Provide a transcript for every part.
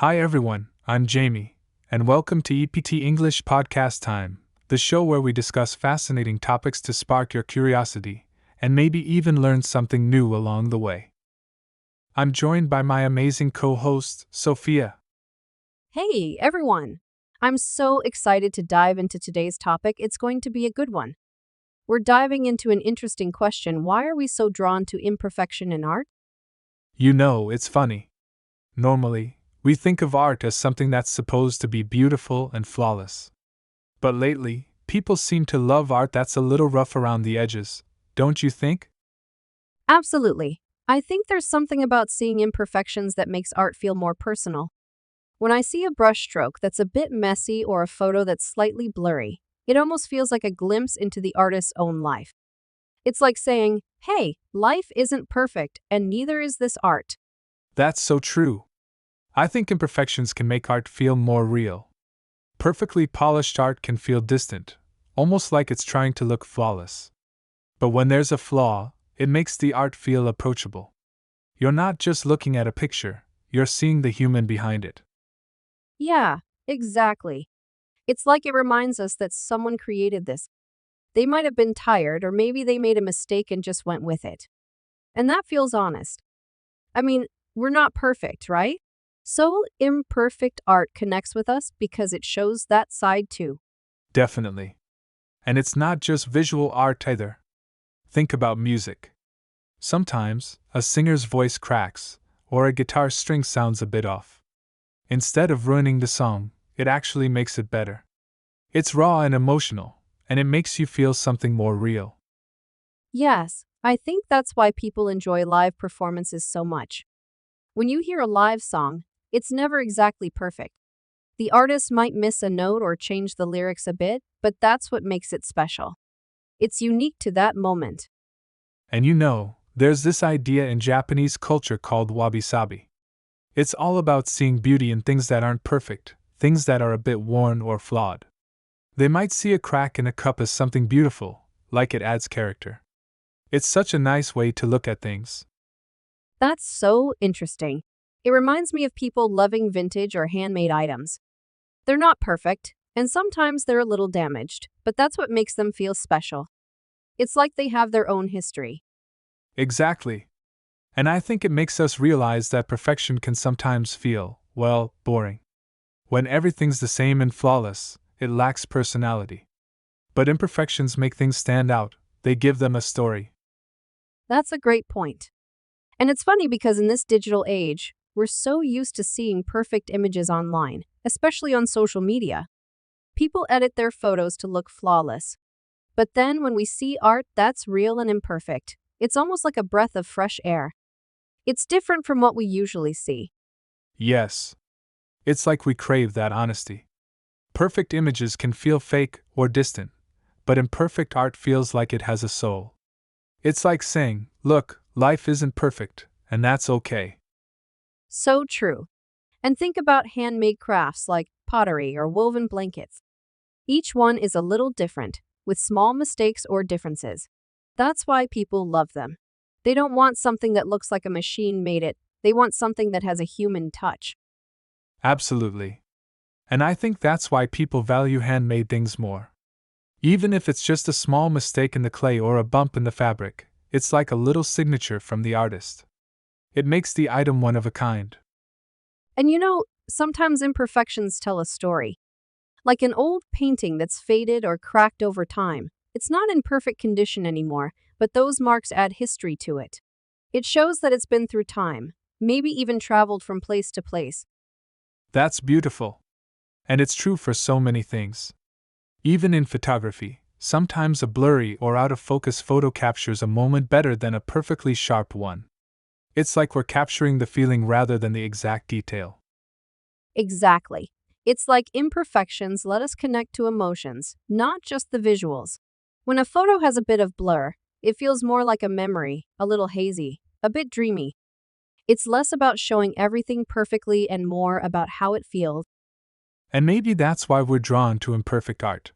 Hi everyone, I'm Jamie, and welcome to EPT English Podcast Time, the show where we discuss fascinating topics to spark your curiosity, and maybe even learn something new along the way. I'm joined by my amazing co-host, Sophia. Hey, everyone! I'm so excited to dive into today's topic. It's going to be a good one. We're diving into an interesting question. Why are we so drawn to imperfection in art? You know, it's funny. Normally, we think of art as something that's supposed to be beautiful and flawless. But lately, people seem to love art that's a little rough around the edges, don't you think? Absolutely. I think there's something about seeing imperfections that makes art feel more personal. When I see a brushstroke that's a bit messy or a photo that's slightly blurry, it almost feels like a glimpse into the artist's own life. It's like saying, hey, life isn't perfect, and neither is this art. That's so true. I think imperfections can make art feel more real. Perfectly polished art can feel distant, almost like it's trying to look flawless. But when there's a flaw, it makes the art feel approachable. You're not just looking at a picture, you're seeing the human behind it. Yeah, exactly. It's like it reminds us that someone created this. They might have been tired, or maybe they made a mistake and just went with it. And that feels honest. I mean, we're not perfect, right? So, imperfect art connects with us because it shows that side too. Definitely. And it's not just visual art either. Think about music. Sometimes, a singer's voice cracks, or a guitar string sounds a bit off. Instead of ruining the song, it actually makes it better. It's raw and emotional, and it makes you feel something more real. Yes, I think that's why people enjoy live performances so much. When you hear a live song, it's never exactly perfect. The artist might miss a note or change the lyrics a bit, but that's what makes it special. It's unique to that moment. And you know, there's this idea in Japanese culture called wabi-sabi. It's all about seeing beauty in things that aren't perfect, things that are a bit worn or flawed. They might see a crack in a cup as something beautiful, like it adds character. It's such a nice way to look at things. That's so interesting. It reminds me of people loving vintage or handmade items. They're not perfect, and sometimes they're a little damaged, but that's what makes them feel special. It's like they have their own history. Exactly. And I think it makes us realize that perfection can sometimes feel, well, boring. When everything's the same and flawless, it lacks personality. But imperfections make things stand out, they give them a story. That's a great point. And it's funny because in this digital age, we're so used to seeing perfect images online, especially on social media. People edit their photos to look flawless. But then when we see art that's real and imperfect, it's almost like a breath of fresh air. It's different from what we usually see. Yes. It's like we crave that honesty. Perfect images can feel fake or distant, but imperfect art feels like it has a soul. It's like saying, look, life isn't perfect, and that's okay. So true. And think about handmade crafts like pottery or woven blankets. Each one is a little different, with small mistakes or differences. That's why people love them. They don't want something that looks like a machine made it, they want something that has a human touch. Absolutely. And I think that's why people value handmade things more. Even if it's just a small mistake in the clay or a bump in the fabric, it's like a little signature from the artist. It makes the item one of a kind. And sometimes imperfections tell a story. Like an old painting that's faded or cracked over time. It's not in perfect condition anymore, but those marks add history to it. It shows that it's been through time, maybe even traveled from place to place. That's beautiful. And it's true for so many things. Even in photography, sometimes a blurry or out of focus photo captures a moment better than a perfectly sharp one. It's like we're capturing the feeling rather than the exact detail. Exactly. It's like imperfections let us connect to emotions, not just the visuals. When a photo has a bit of blur, it feels more like a memory, a little hazy, a bit dreamy. It's less about showing everything perfectly and more about how it feels. And maybe that's why we're drawn to imperfect art.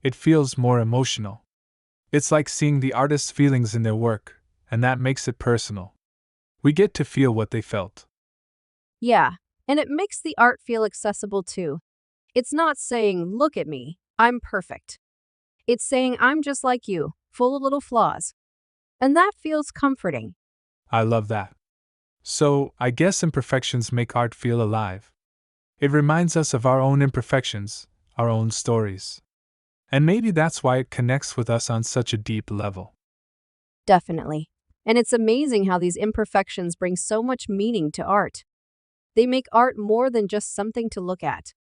It feels more emotional. It's like seeing the artist's feelings in their work, and that makes it personal. We get to feel what they felt. Yeah, And it makes the art feel accessible too. It's not saying, look at me, I'm perfect. It's saying, I'm just like you, full of little flaws. And that feels comforting. I love that. So, I guess imperfections make art feel alive. It reminds us of our own imperfections, our own stories. And maybe that's why it connects with us on such a deep level. Definitely. And it's amazing how these imperfections bring so much meaning to art. They make art more than just something to look at.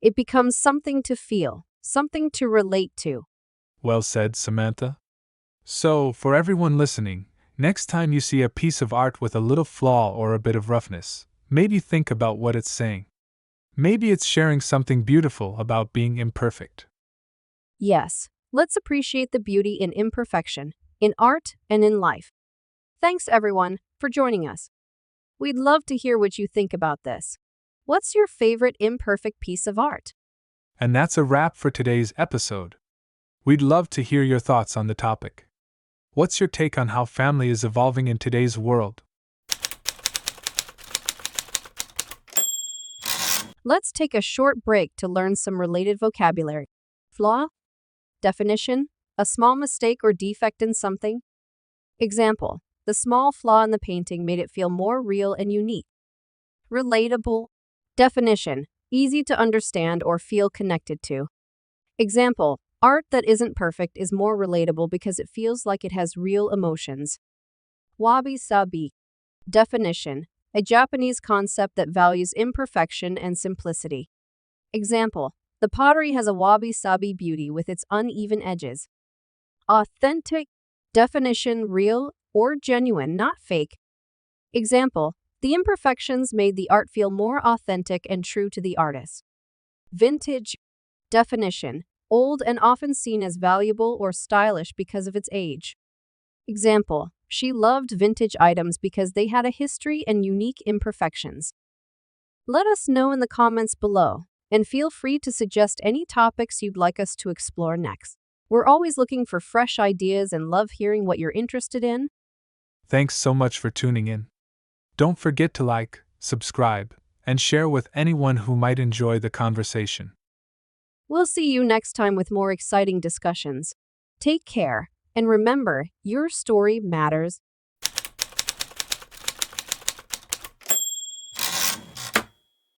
It becomes something to feel, something to relate to. Well said, Samantha. So, for everyone listening, next time you see a piece of art with a little flaw or a bit of roughness, maybe think about what it's saying. Maybe it's sharing something beautiful about being imperfect. Yes, let's appreciate the beauty in imperfection, in art and in life. Thanks everyone for joining us. We'd love to hear what you think about this. What's your favorite imperfect piece of art? And that's a wrap for today's episode. We'd love to hear your thoughts on the topic. What's your take on how family is evolving in today's world? Let's take a short break to learn some related vocabulary. Flaw, definition, a small mistake or defect in something. Example, the small flaw in the painting made it feel more real and unique. Relatable, definition, easy to understand or feel connected to. Example, art that isn't perfect is more relatable because it feels like it has real emotions. Wabi-sabi, definition, a Japanese concept that values imperfection and simplicity. Example, the pottery has a wabi-sabi beauty with its uneven edges. Authentic, definition, real or genuine, not fake. Example, the imperfections made the art feel more authentic and true to the artist. Vintage, definition, old and often seen as valuable or stylish because of its age. Example, she loved vintage items because they had a history and unique imperfections. Let us know in the comments below, and feel free to suggest any topics you'd like us to explore next. We're always looking for fresh ideas and love hearing what you're interested in. Thanks so much for tuning in. Don't forget to like, subscribe, and share with anyone who might enjoy the conversation. We'll see you next time with more exciting discussions. Take care, and remember, your story matters.